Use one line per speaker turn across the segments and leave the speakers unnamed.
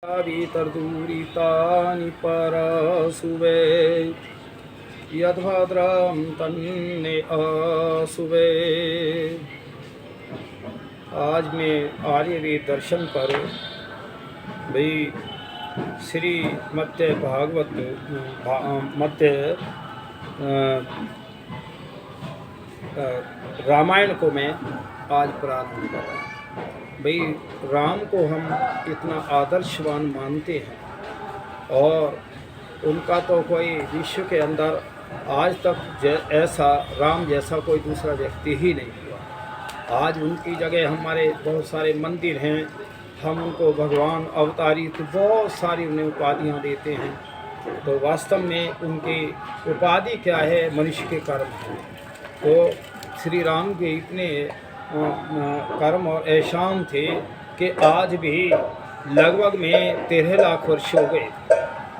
वितर्दूरितानि परशुवे यद्भद्रं तन्ने असुवे। आज मैं आर्यवेद दर्शन पर भाई श्री मध्य भागवत मध्य रामायण को मैं आज प्रारंभ कर रहा हूँ। भाई राम को हम इतना आदर्शवान मानते हैं और उनका तो कोई विश्व के अंदर आज तक ऐसा राम जैसा कोई दूसरा व्यक्ति ही नहीं हुआ। आज उनकी जगह हमारे बहुत सारे मंदिर हैं, हम उनको भगवान अवतारी तो बहुत सारी उन्हें उपाधियाँ देते हैं। तो वास्तव में उनकी उपाधि क्या है? मनुष्य के कर्म हैं। तो श्री राम के इतने कर्म और एहसान थे कि आज भी लगभग में 13 लाख वर्ष हो गए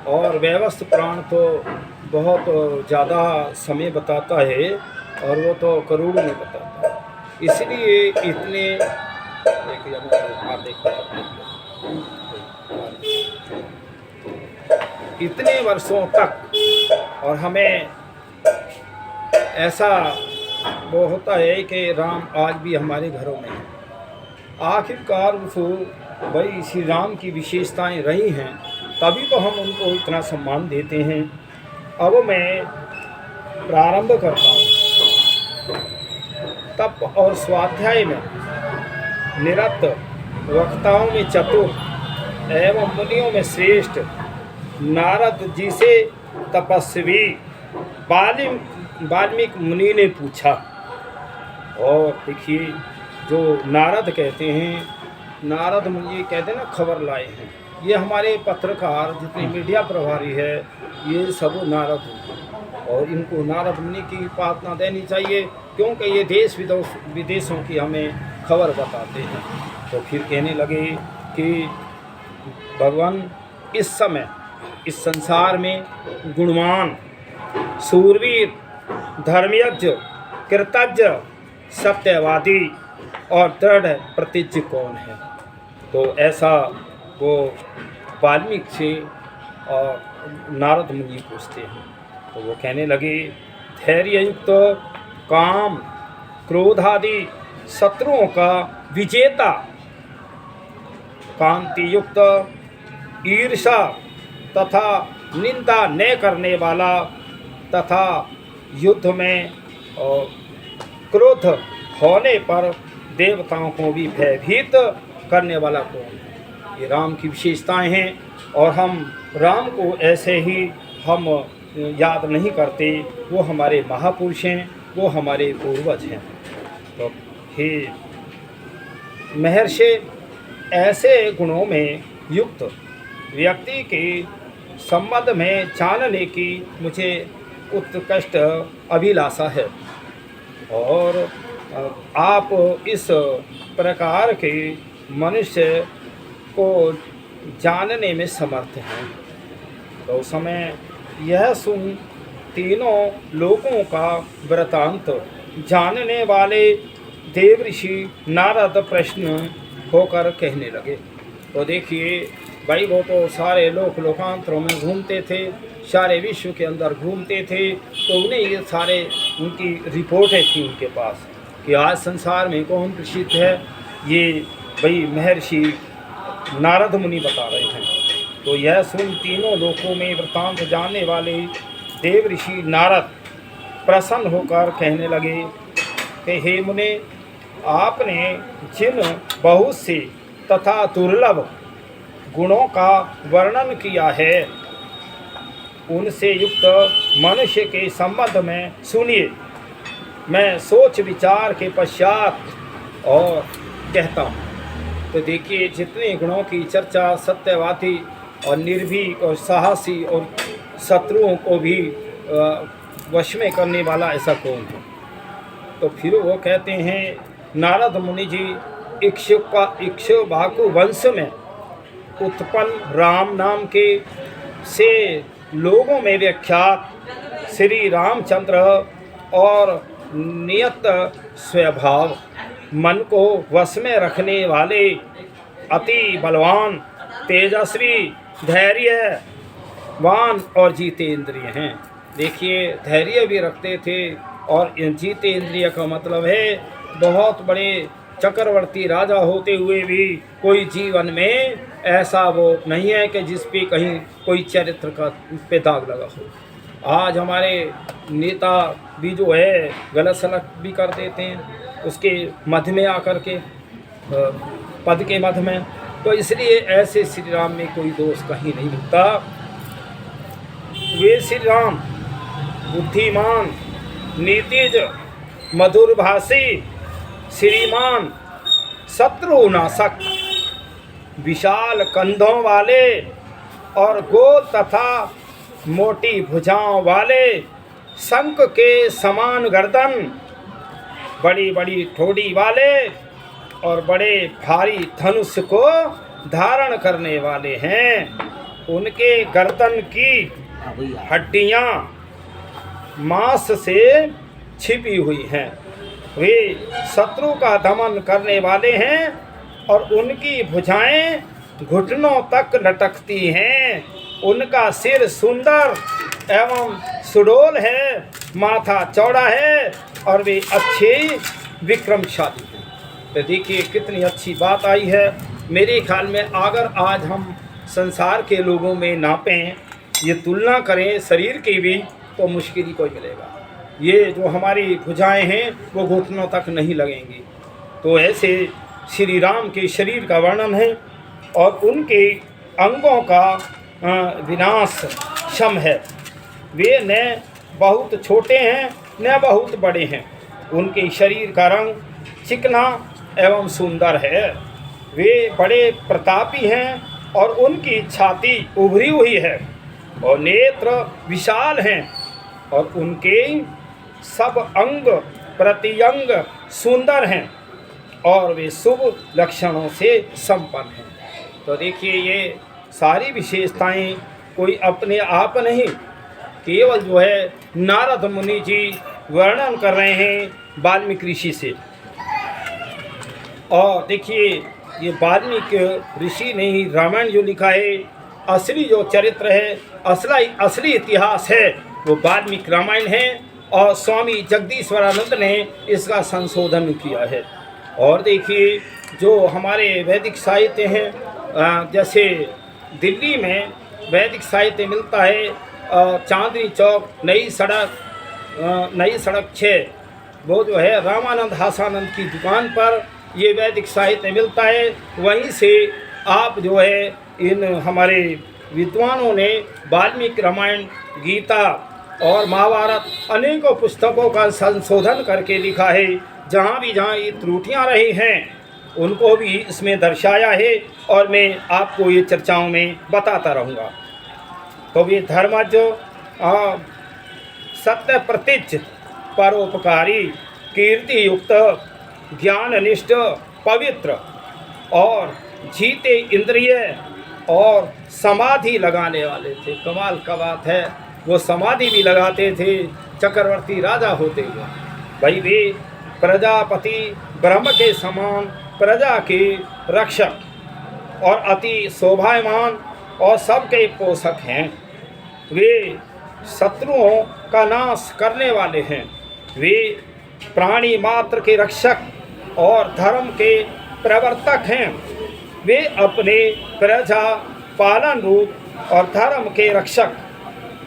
और व्यवस्थ प्राण तो बहुत ज़्यादा समय बताता है और वो तो करोड़ों में बताता है। इसलिए इतने इतने वर्षों तक और हमें ऐसा वो होता है कि राम आज भी हमारे घरों में है। आखिरकार उसको भाई श्री राम की विशेषताएं रही हैं, तभी तो हम उनको इतना सम्मान देते हैं। अब मैं प्रारंभ करता हूँ। तप और स्वाध्याय में निरत, वक्ताओं में चतुर एवं मुनियों में श्रेष्ठ नारद जी से तपस्वी वाल्मीकि मुनि ने पूछा। और देखिए, जो नारद कहते हैं, नारद मुनि कहते हैं ना, खबर लाए हैं। ये हमारे पत्रकार जितने मीडिया प्रभारी है, ये सब नारद हैं और इनको नारद मुनि की प्रार्थना देनी चाहिए, क्योंकि ये देश विदेशों की हमें खबर बताते हैं। तो फिर कहने लगे कि भगवान इस समय इस संसार में गुणवान, सूरवीर, धर्मयज्ञ, कृतज्ञ, सत्यवादी और दृढ़ प्रतिज्ञ कौन है? तो ऐसा वो वाल्मीकि से और नारद मुनि पूछते हैं। तो वो कहने लगे, धैर्ययुक्त, काम, क्रोध आदि शत्रुओं का विजेता, कांति युक्त, ईर्षा तथा निंदा न करने वाला तथा युद्ध में और क्रोध होने पर देवताओं को भी भयभीत करने वाला कौन है? ये राम की विशेषताएं हैं और हम राम को ऐसे ही हम याद नहीं करते। वो हमारे महापुरुष हैं, वो हमारे पूर्वज हैं। तो हे महर्षि, ऐसे गुणों में युक्त व्यक्ति के संबंध में जानने की मुझे उत्कृष्ट अभिलाषा है और आप इस प्रकार के मनुष्य को जानने में समर्थ हैं। तो उस समय यह सुन तीनों लोगों का वृतांत जानने वाले देव ऋषि नारद प्रश्न होकर कहने लगे। तो देखिए भाई, वो तो सारे लोकांतरों में घूमते थे, सारे विश्व के अंदर घूमते थे, तो उन्हें ये सारे उनकी रिपोर्टें थी उनके पास कि आज संसार में कौन प्रसिद्ध है। ये भाई महर्षि नारद मुनि बता रहे हैं। तो यह सुन तीनों लोकों में वृतांत जानने वाले देव ऋषि नारद प्रसन्न होकर कहने लगे कि हे मुने, आपने जिन बहुत से तथा दुर्लभ गुणों का वर्णन किया है, उनसे युक्त मनुष्य के संबंध में सुनिए। मैं सोच विचार के पश्चात और कहता हूँ। तो देखिए, जितने गुणों की चर्चा सत्यवादी और निर्भीक और साहसी और शत्रुओं को भी वश में करने वाला ऐसा कौन है? तो फिर वो कहते हैं, नारद मुनि जी, इक्ष्वाकु वंश में उत्पन्न राम नाम के से लोगों में विख्यात श्री रामचंद्र और नियत स्वभाव, मन को वश में रखने वाले, अति बलवान, तेजस्वी, धैर्यवान और जीतेंद्रिय हैं। देखिए, धैर्य भी रखते थे और जीतेंद्रिय का मतलब है बहुत बड़े चक्रवर्ती राजा होते हुए भी कोई जीवन में ऐसा वो नहीं है कि जिस पे कहीं कोई चरित्र का पे दाग लगा हो। आज हमारे नेता भी जो है गलत सलत भी कर देते हैं उसके मध्य में आकर के, पद के मध्य में। तो इसलिए ऐसे श्री राम में कोई दोष कहीं नहीं मिलता। वे श्री राम बुद्धिमान, नीतिज, मधुरभाषी, श्रीमान, शत्रुनाशक, विशाल कंधों वाले और गोल तथा मोटी भुजाओं वाले, शंख के समान गर्दन, बड़ी बड़ी ठोड़ी वाले और बड़े भारी धनुष को धारण करने वाले हैं। उनके गर्दन की हड्डियां मांस से छिपी हुई हैं। वे शत्रु का दमन करने वाले हैं और उनकी भुजाएं घुटनों तक लटकती हैं। उनका सिर सुंदर एवं सुडौल है, माथा चौड़ा है और वे अच्छे विक्रमशाली हैं। तो देखिए कितनी अच्छी बात आई है। मेरे ख्याल में अगर आज हम संसार के लोगों में नापें, ये तुलना करें शरीर की भी, तो मुश्किल ही कोई मिलेगा। ये जो हमारी भुजाएं हैं वो घुटनों तक नहीं लगेंगी। तो ऐसे श्री राम के शरीर का वर्णन है और उनके अंगों का विनाश क्षम है। वे न बहुत छोटे हैं न बहुत बड़े हैं। उनके शरीर का रंग चिकना एवं सुंदर है। वे बड़े प्रतापी हैं और उनकी छाती उभरी हुई है और नेत्र विशाल हैं और उनके सब अंग प्रत्यंग सुंदर हैं और वे शुभ लक्षणों से संपन्न हैं। तो देखिए, ये सारी विशेषताएं कोई अपने आप नहीं, केवल जो है नारद मुनि जी वर्णन कर रहे हैं वाल्मीकि ऋषि से। और देखिए, ये वाल्मीकि ऋषि ने ही रामायण जो लिखा है, असली जो चरित्र है, असली इतिहास है, वो वाल्मीकि रामायण है और स्वामी जगदीश्वरानंद ने इसका संशोधन किया है। और देखिए, जो हमारे वैदिक साहित्य हैं, जैसे दिल्ली में वैदिक साहित्य मिलता है, चांदनी चौक नई सड़क 6, वो जो है रामानंद हासानंद की दुकान पर ये वैदिक साहित्य मिलता है। वहीं से आप जो है इन हमारे विद्वानों ने वाल्मीकि रामायण, गीता और महाभारत अनेकों पुस्तकों का संशोधन करके लिखा है। जहाँ ये त्रुटियाँ रही हैं उनको भी इसमें दर्शाया है और मैं आपको ये चर्चाओं में बताता रहूँगा। तो ये धर्मज, सत्य प्रतिज, परोपकारी, कीर्ति युक्त, ज्ञाननिष्ठ, पवित्र और जीते इंद्रिय और समाधि लगाने वाले थे। कमाल का बात है, वो समाधि भी लगाते थे चक्रवर्ती राजा होते हुए। भाई वे प्रजापति ब्रह्म के समान प्रजा के रक्षक और अति शोभायमान और सबके पोषक हैं। वे शत्रुओं का नाश करने वाले हैं। वे प्राणी मात्र के रक्षक और धर्म के प्रवर्तक हैं। वे अपने प्रजा पालन रूप और धर्म के रक्षक,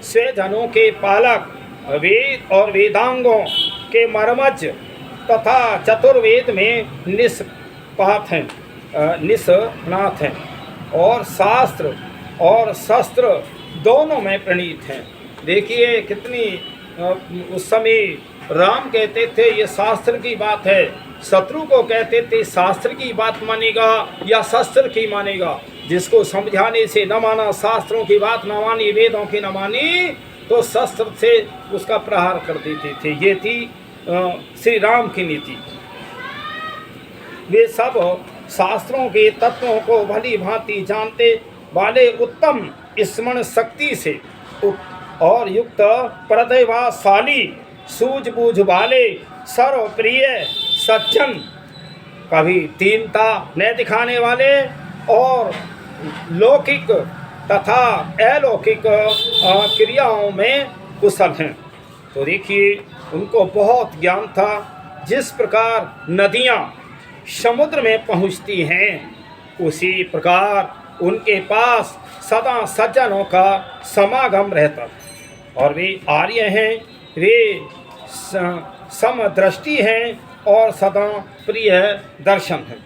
स्वजनों के पालक, वेद और वेदांगों के मर्मज्ञ तथा चतुर्वेद में निष्णात हैं और शास्त्र और शस्त्र दोनों में प्रणीत हैं। देखिए कितनी उस समय राम कहते थे ये शास्त्र की बात है, शत्रु को कहते थे शास्त्र की बात मानेगा या शस्त्र की मानेगा। जिसको समझाने से न माना, शास्त्रों की बात न मानी, वेदों की न मानी, तो शस्त्र से उसका प्रहार कर देते थे। ये थी श्री राम की नीति। वे सब शास्त्रों के तत्वों को भली भांति जानते वाले, उत्तम स्मरण शक्ति से और युक्त, प्रतिभाशाली, सूझबूझ वाले, सर्वप्रिय, सज्जन, कभी दीनता न दिखाने वाले और लौकिक तथा अलौकिक क्रियाओं में कुशल हैं। तो देखिए उनको बहुत ज्ञान था। जिस प्रकार नदियाँ समुद्र में पहुँचती हैं उसी प्रकार उनके पास सदा सज्जनों का समागम रहता और वे आर्य हैं, वे समदृष्टि हैं और सदा प्रिय दर्शन हैं।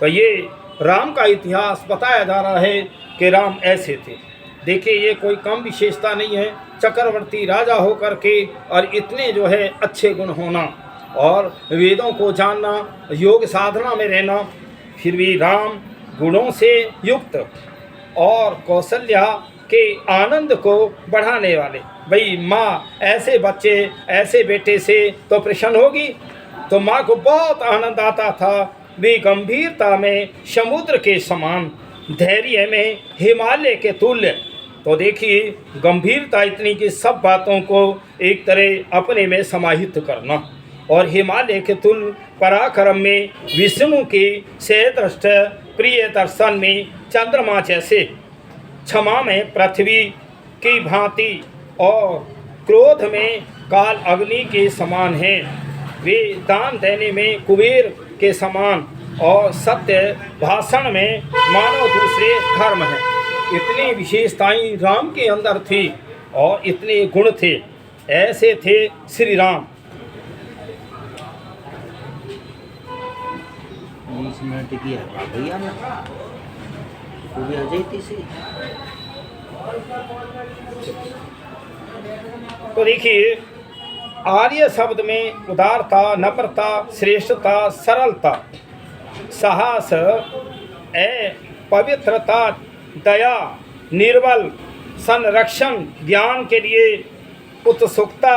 तो ये राम का इतिहास बताया जा रहा है कि राम ऐसे थे। देखिए ये कोई कम विशेषता नहीं है, चक्रवर्ती राजा होकर के और इतने जो है अच्छे गुण होना और वेदों को जानना, योग साधना में रहना, फिर भी राम गुणों से युक्त और कौशल्या के आनंद को बढ़ाने वाले। भाई माँ ऐसे बच्चे ऐसे बेटे से तो प्रसन्न होगी, तो माँ को बहुत आनंद आता था। वे गंभीरता में समुद्र के समान, धैर्य में हिमालय के तुल्य। तो देखिए गंभीरता इतनी कि सब बातों को एक तरह अपने में समाहित करना, और हिमालय के तुल्य पराक्रम में विष्णु की सहदृष्ट प्रिय दर्शन में चंद्रमा जैसे, क्षमा में पृथ्वी की भांति और क्रोध में काल अग्नि के समान हैं। वे दान देने में कुबेर के समान और सत्य भाषण में मानव दूसरे धर्म हैं। इतनी विशेषताएं राम के अंदर थी और इतने गुण थे। ऐसे थे श्री राम।
20 मिनट की है भैया ना, वो भी आ जाती सी।
तो देखिए आर्य शब्द में उदारता, नम्रता, श्रेष्ठता, सरलता, साहस, पवित्रता, दया, निर्बल, संरक्षण, ज्ञान के लिए उत्सुकता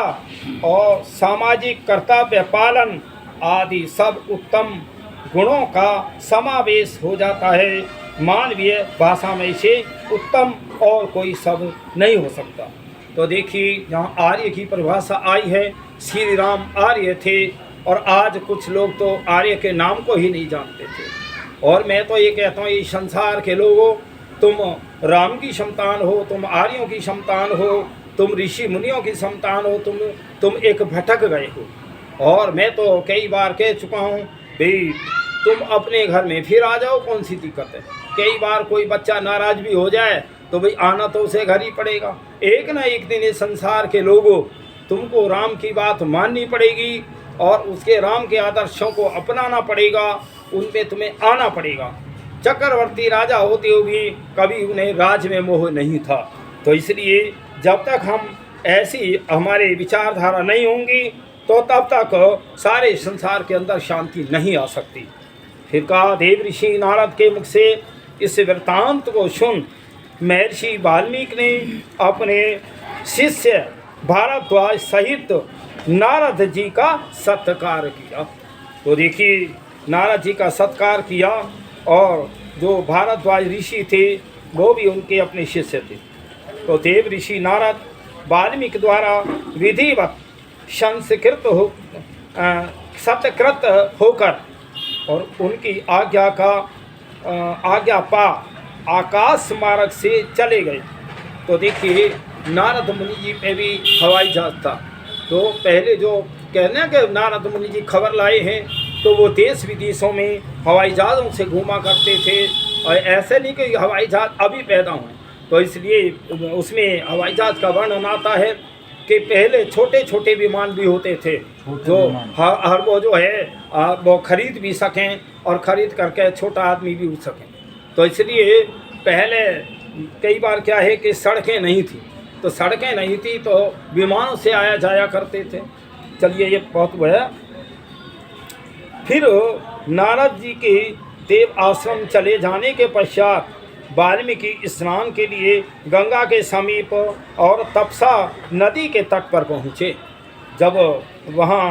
और सामाजिक कर्तव्य पालन आदि सब उत्तम गुणों का समावेश हो जाता है। मानवीय भाषा में से उत्तम और कोई शब्द नहीं हो सकता। तो देखिए यहाँ आर्य की परिभाषा आई है। श्री राम आर्य थे और आज कुछ लोग तो आर्य के नाम को ही नहीं जानते थे। और मैं तो ये कहता हूँ, इस संसार के लोगों, तुम राम की संतान हो, तुम आर्यों की संतान हो, तुम ऋषि मुनियों की संतान हो, तुम एक भटक गए हो। और मैं तो कई बार कह चुका हूँ भाई तुम अपने घर में फिर आ जाओ, कौन सी दिक्कत है। कई बार कोई बच्चा नाराज भी हो जाए तो भाई आना तो उसे घर ही पड़ेगा। एक ना एक दिन इस संसार के लोगों तुमको राम की बात माननी पड़ेगी और उसके राम के आदर्शों को अपनाना पड़ेगा, उनमें तुम्हें आना पड़ेगा। चक्रवर्ती राजा होते हुए भी कभी उन्हें राज में मोह नहीं था। तो इसलिए जब तक हम ऐसी हमारे विचारधारा नहीं होंगी तो तब तक सारे संसार के अंदर शांति नहीं आ सकती। फिर कहा देव ऋषि नारद के मुख से इस वृत्तांत को सुन महर्षि वाल्मीकि ने अपने शिष्य भारद्वाज सहित नारद जी का सत्कार किया। तो देखिए नारद जी का सत्कार किया और जो भारद्वाज ऋषि थे वो भी उनके अपने शिष्य थे। तो देव ऋषि नारद वाल्मीकि द्वारा विधिवत संस्कृत हो सत्कृत होकर और उनकी आज्ञा पा आकाश मार्ग से चले गए। तो देखिए नारद मुनि जी पे भी हवाई जहाज था। तो पहले जो कहना कि नारद मुनि जी खबर लाए हैं, तो वो देश विदेशों में हवाई जहाज़ों से घूमा करते थे। और ऐसे नहीं कि हवाई जहाज़ अभी पैदा हुए। तो इसलिए उसमें हवाई जहाज़ का वर्णन आता है कि पहले छोटे छोटे विमान भी होते थे जो हर वो जो है वो खरीद भी सकें और ख़रीद करके छोटा आदमी भी उठ सकें। तो इसलिए पहले कई बार क्या है कि सड़कें नहीं थी, तो सड़कें नहीं थी तो विमानों से आया जाया करते थे। चलिए ये बहुत वो है। फिर नारद जी के देव आश्रम चले जाने के पश्चात वाल्मीकि स्नान के लिए गंगा के समीप और तपसा नदी के तट पर पहुँचे। जब वहाँ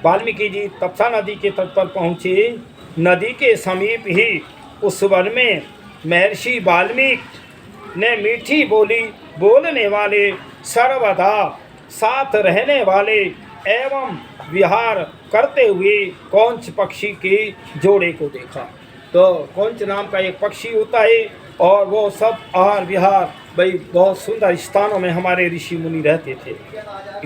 वाल्मीकि जी तपसा नदी के तट पर पहुँचे, नदी के समीप ही उस वन में महर्षि वाल्मीकि ने मीठी बोली बोलने वाले, सर्वदा साथ रहने वाले एवं विहार करते हुए कौंच पक्षी के जोड़े को देखा। तो कौंच नाम का एक पक्षी होता है और वो सब आहार विहार भाई बहुत सुंदर स्थानों में हमारे ऋषि मुनि रहते थे।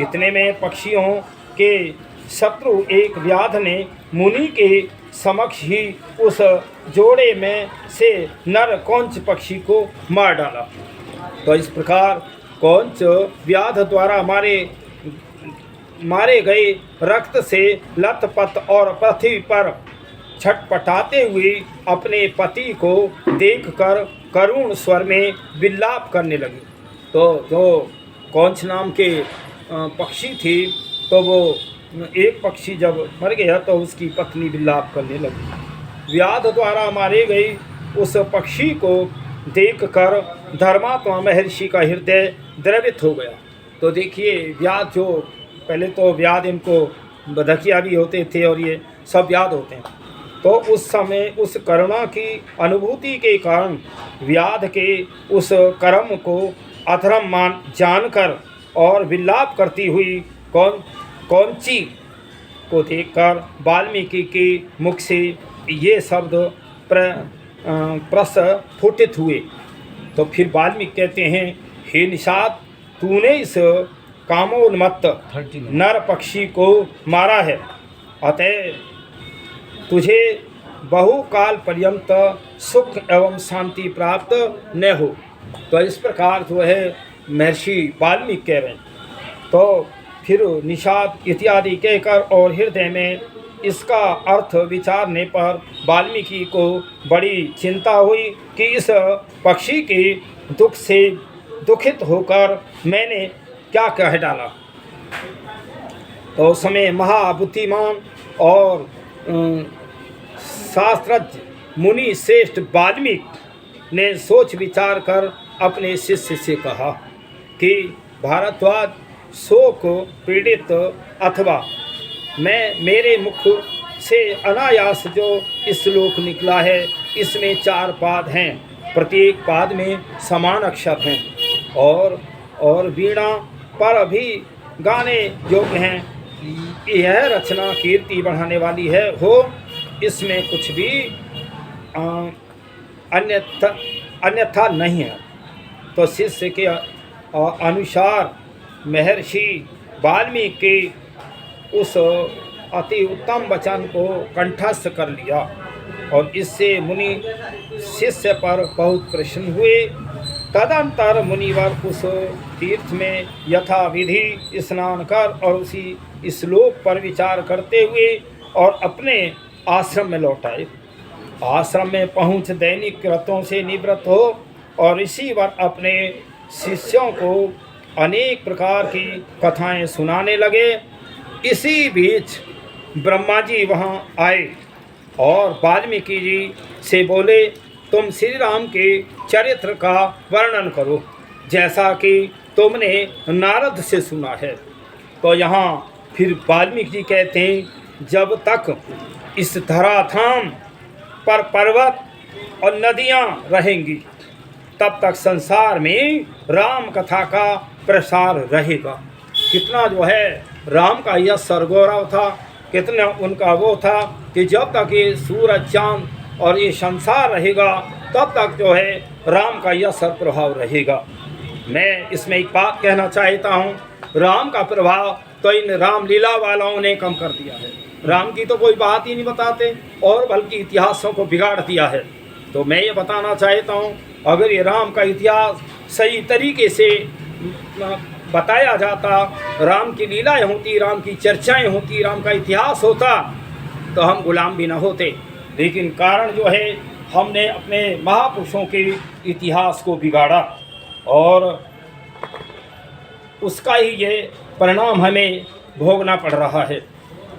इतने में पक्षियों के शत्रु एक व्याध ने मुनि के समक्ष ही उस जोड़े में से नर कौंच पक्षी को मार डाला। तो इस प्रकार कौंच व्याध द्वारा मारे गए रक्त से लथपथ और पृथ्वी पर छटपटाते हुए अपने पति को देखकर करुण स्वर में विलाप करने लगी। तो जो कौंच नाम के पक्षी थी, तो वो एक पक्षी जब मर गया तो उसकी पत्नी विलाप करने लगी। व्याध द्वारा मारे गई उस पक्षी को देखकर धर्मात्मा महर्षि का हृदय द्रवित हो गया। तो देखिए व्याध, जो पहले तो व्याध इनको बदकिया भी होते थे और ये सब व्याध होते हैं, तो उस समय उस करुणा की अनुभूति के कारण व्याध के उस कर्म को अधर्म मान जानकर और विलाप करती हुई कौंची को देखकर वाल्मीकि के मुख से ये शब्द प्रस्फुटित हुए। तो फिर वाल्मीकि कहते हैं, हे निषाद, तूने इस कामोन्मत्त नर पक्षी को मारा है, अतः तुझे बहुकाल पर्यंत सुख एवं शांति प्राप्त न हो। तो इस प्रकार जो है महर्षि वाल्मीकि कह रहे हैं। तो फिर निषाद इत्यादि कहकर और हृदय में इसका अर्थ विचारने पर वाल्मीकि को बड़ी चिंता हुई कि इस पक्षी के दुख से दुखित होकर मैंने क्या कह डाला। तो उस समय महाबुद्धिमान और शास्त्रज्ञ मुनि श्रेष्ठ वाल्मीकि ने सोच विचार कर अपने शिष्य से कहा कि भारद्वाज, शोक पीड़ित अथवा मेरे मुख से अनायास जो श्लोक निकला है, इसमें 4 पाद हैं, प्रत्येक पाद में समान अक्षर हैं और वीणा पर भी गाने योग्य हैं। यह रचना कीर्ति बढ़ाने वाली है हो, इसमें कुछ भी अन्यथा नहीं है। तो शिष्य के अनुसार महर्षि वाल्मीकि के उस अति उत्तम वचन को कंठस्थ कर लिया और इससे मुनि शिष्य पर बहुत प्रसन्न हुए। तदंतर मुनिवर उस तीर्थ में यथाविधि स्नान कर और उसी श्लोक पर विचार करते हुए और अपने आश्रम में लौट आए। आश्रम में पहुँच दैनिक कृत्यों से निवृत्त हो और ऋषिवर अपने शिष्यों को अनेक प्रकार की कथाएं सुनाने लगे। इसी बीच ब्रह्मा जी वहाँ आए और वाल्मीकि जी से बोले, तुम श्री राम के चरित्र का वर्णन करो जैसा कि तुमने नारद से सुना है। तो यहाँ फिर वाल्मीकि जी कहते हैं, जब तक इस धराधाम पर पर्वत और नदियाँ रहेंगी तब तक संसार में राम कथा का प्रसार रहेगा। कितना जो है राम का यह सरगौरव था, कितना उनका वो था कि जब तक ये सूरज चांद और ये संसार रहेगा तब तक जो है राम का यह सर प्रभाव रहेगा। मैं इसमें एक बात कहना चाहता हूँ, राम का प्रभाव तो इन रामलीला वालों ने कम कर दिया है। राम की तो कोई बात ही नहीं बताते और बल्कि इतिहासों को बिगाड़ दिया है। तो मैं ये बताना चाहता हूँ, अगर ये राम का इतिहास सही तरीके से बताया जाता, राम की लीलाएं होती, राम की चर्चाएं होती, राम का इतिहास होता, तो हम गुलाम भी न होते। लेकिन कारण जो है, हमने अपने महापुरुषों के इतिहास को बिगाड़ा और उसका ही ये परिणाम हमें भोगना पड़ रहा है।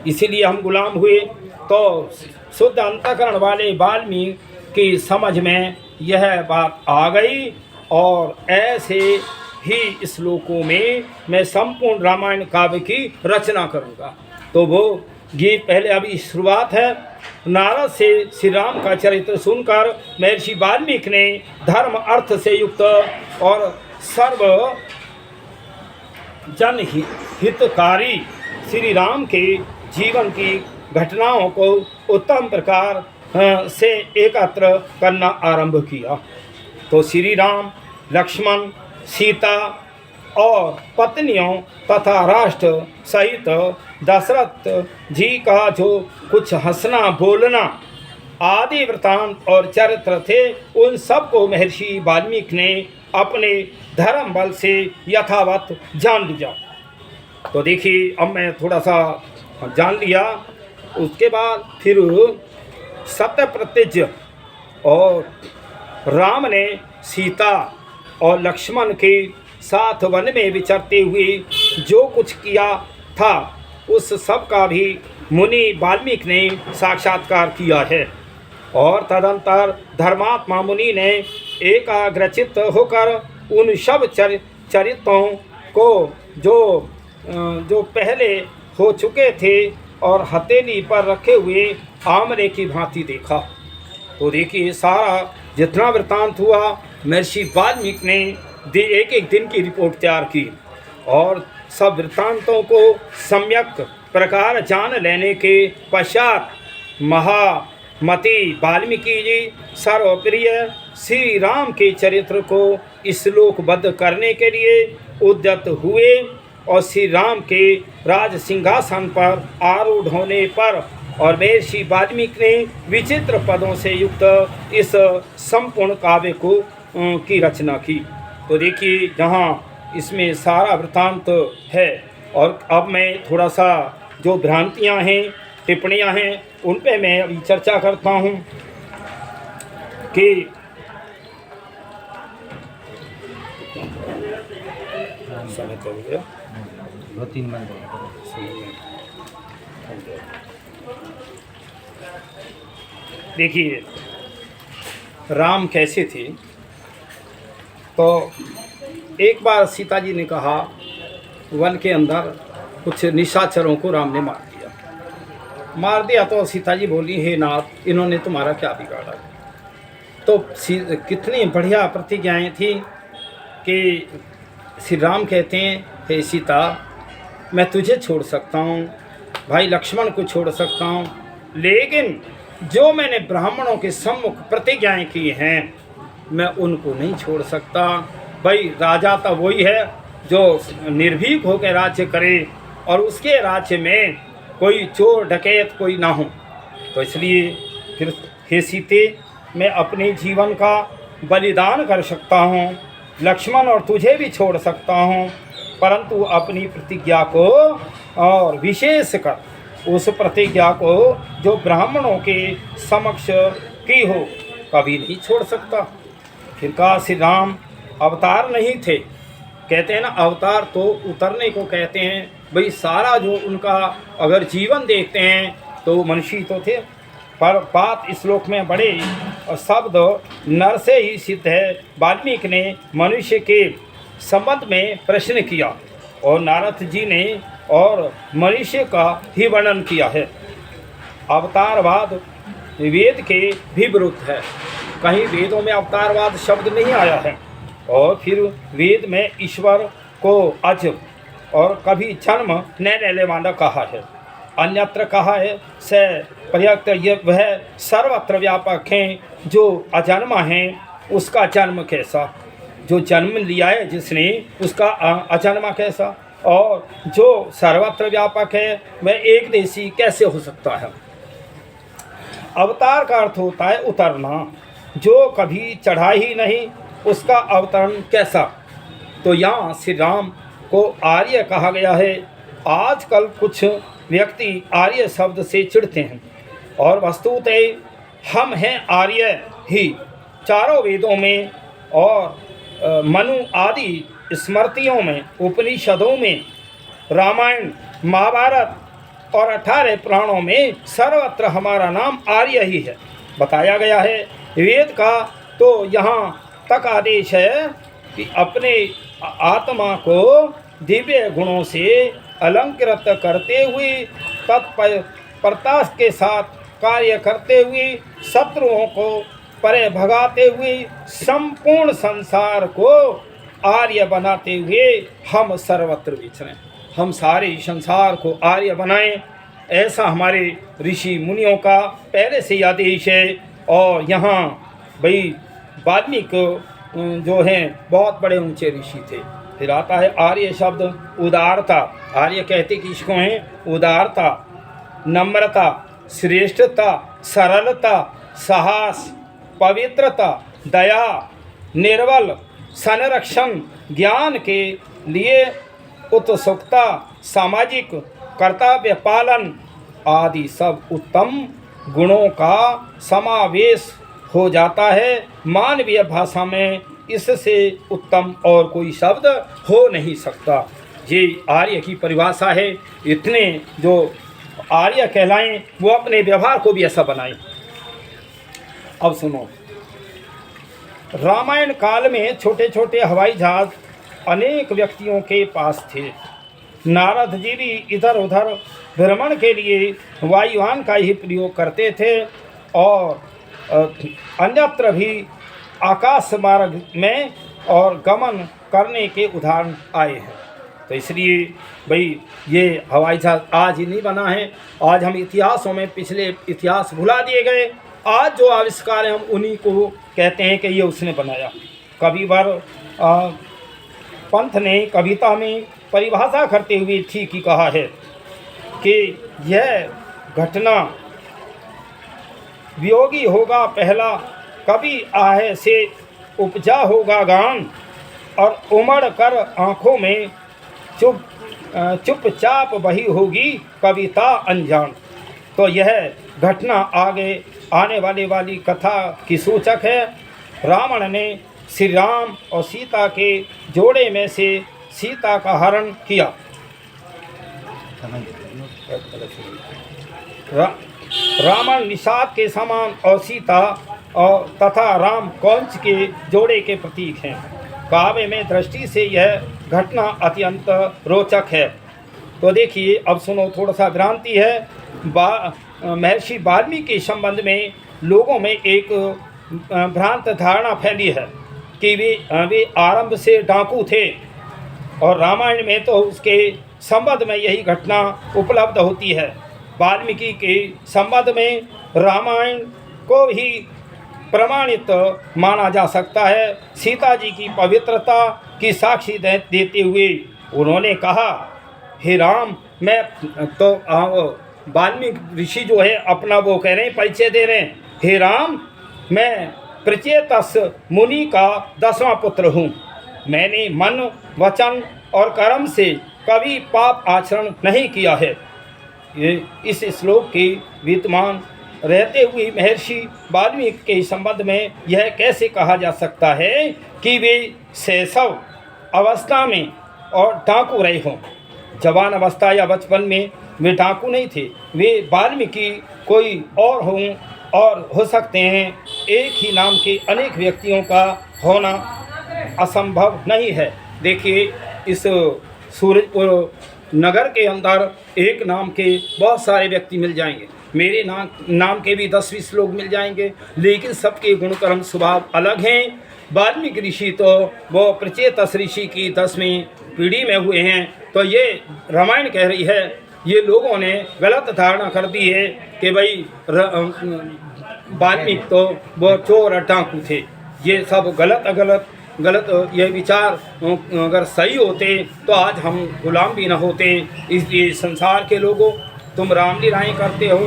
इसीलिए हम गुलाम हुए। तो शुद्ध अंतःकरण वाले वाल्मीकि की समझ में यह बात आ गई और ऐसे ही श्लोकों में मैं संपूर्ण रामायण काव्य की रचना करूँगा। तो वो ये पहले अभी शुरुआत है। नारद से श्री राम का चरित्र सुनकर महर्षि वाल्मीकि ने धर्म अर्थ से युक्त और सर्व जन हितकारी श्री राम के जीवन की घटनाओं को उत्तम प्रकार से एकत्र करना आरंभ किया। तो श्री राम, लक्ष्मण, सीता और पत्नियों तथा राष्ट्र सहित दशरथ जी का जो कुछ हंसना बोलना आदि वृतांत और चरित्र थे, उन सब को महर्षि वाल्मीकि ने अपने धर्म बल से यथावत जान लिया। तो देखिए, अब मैं थोड़ा सा जान लिया। उसके बाद फिर सत्य प्रतिज्ञ और राम ने सीता और लक्ष्मण के साथ वन में विचरते हुए जो कुछ किया था, उस सब का भी मुनि वाल्मीकि ने साक्षात्कार किया है। और तदंतर धर्मात्मा मुनि ने एकाग्रचित्त होकर उन सब चरित्रों को जो पहले हो चुके थे और हथेली पर रखे हुए आमले की भांति देखा। तो देखिए, सारा जितना वृत्तांत हुआ महर्षि वाल्मीकि ने एक एक दिन की रिपोर्ट तैयार की और सब वृत्तांतों को सम्यक प्रकार जान लेने के पश्चात महामति वाल्मीकि जी सर्वप्रिय श्री राम के चरित्र को श्लोकबद्ध करने के लिए उद्यत हुए और श्री राम के राज सिंहासन पर आरूढ़ होने पर और महर्षि वाल्मीकि ने विचित्र पदों से युक्त इस संपूर्ण काव्य को की रचना की। तो देखिए, जहाँ इसमें सारा वृत्तांत है। और अब मैं थोड़ा सा जो भ्रांतियाँ हैं, टिप्पणियाँ हैं, उन पे मैं अभी चर्चा करता हूँ कि समय तो हो गया,
2-3 मिनट।
देखिए, राम कैसे थे। तो एक बार सीता जी ने कहा, वन के अंदर कुछ निशाचरों को राम ने मार दिया। तो सीता जी बोली, हे नाथ, इन्होंने तुम्हारा क्या बिगाड़ा। तो कितनी बढ़िया प्रतिज्ञाएं थी कि श्री राम कहते हैं, हे सीता, मैं तुझे छोड़ सकता हूँ, भाई लक्ष्मण को छोड़ सकता हूँ, लेकिन जो मैंने ब्राह्मणों के सम्मुख प्रतिज्ञाएं की हैं, मैं उनको नहीं छोड़ सकता। भाई राजा तो वही है जो निर्भीक होकर राज्य करे और उसके राज्य में कोई चोर डकैत कोई ना हो। तो इसलिए फिर हे सीते, मैं अपने जीवन का बलिदान कर सकता हूँ, लक्ष्मण और तुझे भी छोड़ सकता हूँ, परंतु अपनी प्रतिज्ञा को और विशेषकर उस प्रतिज्ञा को जो ब्राह्मणों के समक्ष की हो, कभी नहीं छोड़ सकता। फिर कहा, श्री राम अवतार नहीं थे। कहते हैं ना, अवतार तो उतरने को कहते हैं। भाई सारा जो उनका अगर जीवन देखते हैं तो मनुष्य तो थे, पर बात इस श्लोक में बड़े शब्द नर से ही सिद्ध है। वाल्मीकि ने मनुष्य के संबंध में प्रश्न किया और नारद जी ने और मनुष्य का ही वर्णन किया है। अवतारवाद वेद के भी विरुद्ध है। कहीं वेदों में अवतारवाद शब्द नहीं आया है। और फिर वेद में ईश्वर को अज और कभी जन्म न लेने वाला कहा है। अन्यत्र कहा है स पर्यक्त, ये वह सर्वत्र व्यापक हैं। जो अजन्मा है उसका जन्म कैसा, जो जन्म लिया है जिसने उसका अजन्मा कैसा, और जो सर्वत्र व्यापक है वह एक देशी कैसे हो सकता है। अवतार का अर्थ होता है उतरना। जो कभी चढ़ा ही नहीं उसका अवतरण कैसा। तो यहाँ श्री राम को आर्य कहा गया है। आजकल कुछ व्यक्ति आर्य शब्द से चिढ़ते हैं और वस्तुतः हम हैं आर्य ही। चारों वेदों में और मनु आदि स्मृतियों में, उपनिषदों में, रामायण, महाभारत और 18 पुराणों में सर्वत्र हमारा नाम आर्य ही है बताया गया है। वेद का तो यहाँ तक आदेश है कि अपने आत्मा को दिव्य गुणों से अलंकृत करते हुए तत्परता के साथ कार्य करते हुए शत्रुओं को परे भगाते हुए संपूर्ण संसार को आर्य बनाते हुए हम सर्वत्र विचरें, हम सारे संसार को आर्य बनाएं। ऐसा हमारे ऋषि मुनियों का पहले से आदेश है। और यहाँ भाई वाल्मीकि जो हैं बहुत बड़े ऊंचे ऋषि थे। फिर आता है आर्य शब्द, उदारता। आर्य कहते किसको हैं? उदारता, नम्रता, श्रेष्ठता, सरलता, साहस, पवित्रता, दया, निर्बल, संरक्षण, ज्ञान के लिए उत्सुकता, सामाजिक कर्तव्य पालन आदि सब उत्तम गुणों का समावेश हो जाता है। मानवीय भाषा में इससे उत्तम और कोई शब्द हो नहीं सकता। ये आर्य की परिभाषा है। इतने जो आर्य कहलाएं वो अपने व्यवहार को भी ऐसा बनाएं। अब सुनो, रामायण काल में छोटे छोटे हवाई जहाज अनेक व्यक्तियों के पास थे। नारद जी भी इधर उधर भ्रमण के लिए वायुयान का ही प्रयोग करते थे और अन्यत्र भी आकाश मार्ग में और गमन करने के उदाहरण आए हैं। तो इसलिए भाई ये हवाई जहाज आज ही नहीं बना है। आज हम इतिहासों में पिछले इतिहास भुला दिए गए। आज जो आविष्कार हैं हम उन्हीं को कहते हैं कि ये उसने बनाया। कविवर पंथ ने कविता में परिभाषा करते हुए ठीक ही कहा है कि यह घटना वियोगी होगा पहला, कभी आहे से उपजा होगा गान, और उमड़ कर आँखों में चुपचाप बही होगी कविता अनजान। तो यह घटना आगे आने वाली कथा की सूचक है। रावण ने श्री राम और सीता के जोड़े में से सीता का हरण किया। रावण निषाद के समान और सीता और तथा राम कौंच के जोड़े के प्रतीक हैं। काव्य में दृष्टि से यह घटना अत्यंत रोचक है। तो देखिए, अब सुनो, थोड़ा सा भ्रांति है। महर्षि वाल्मीकि के संबंध में लोगों में एक भ्रांत धारणा फैली है कि वे आरंभ से डाकू थे और रामायण में तो उसके संबंध में यही घटना उपलब्ध होती है। वाल्मीकि के संबंध में रामायण को ही प्रमाणित माना जा सकता है। सीता जी की पवित्रता की साक्षी देते हुए उन्होंने कहा, हे राम, मैं तो वाल्मीकि ऋषि जो है अपना वो कह रहे हैं, परिचय दे रहे हैं, हे राम, मैं प्रचेतस मुनि का 10वां पुत्र हूँ। मैंने मन, वचन और कर्म से कभी पाप आचरण नहीं किया है। इस श्लोक के विद्यमान रहते हुए महर्षि वाल्मीकि के संबंध में यह कैसे कहा जा सकता है कि वे शैशव अवस्था में और डाकू रहे हों? जवान अवस्था या बचपन में वे डाकू नहीं थे। वे वाल्मीकि कोई और हों और हो सकते हैं। एक ही नाम के अनेक व्यक्तियों का होना असंभव नहीं है। देखिए, इस सूरजपुर नगर के अंदर एक नाम के बहुत सारे व्यक्ति मिल जाएंगे। मेरे नाम के भी 10-20 लोग मिल जाएंगे, लेकिन सबके गुणकर्म स्वभाव अलग हैं। वाल्मीकि ऋषि तो वो प्रचेतस ऋषि की 10वीं पीढ़ी में हुए हैं। तो ये रामायण कह रही है, ये लोगों ने गलत धारणा कर दी है कि भाई वाल्मीकि तो वो चोर और डाकू थे। ये सब गलत ये विचार अगर सही होते तो आज हम गुलाम भी न होते। इसलिए संसार के लोगों, तुम रामलीलाएँ करते हो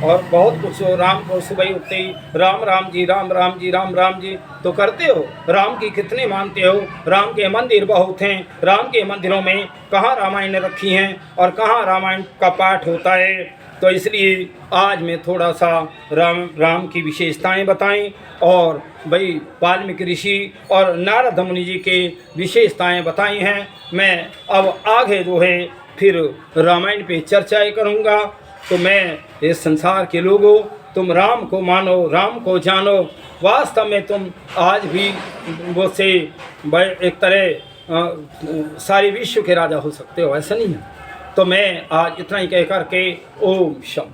और बहुत कुछ हो। राम को सुबह उठते ही राम राम जी, राम राम जी, राम राम जी तो करते हो। राम की कितने मानते हो? राम के मंदिर बहुत हैं। राम के मंदिरों में कहाँ रामायण रखी हैं और कहाँ रामायण का पाठ होता है? तो इसलिए आज मैं थोड़ा सा राम की विशेषताएं बताएं और भाई वाल्मीकि ऋषि और नारद मुनि जी के विशेषताएं बताई हैं। मैं अब आगे जो है फिर रामायण पे चर्चाएं करूंगा। तो मैं इस संसार के लोगों, तुम राम को मानो, राम को जानो। वास्तव में तुम आज भी वो से एक तरह सारे विश्व के राजा हो सकते हो, ऐसा नहीं है। तो मैं आज इतना ही कह कर के ओम शम।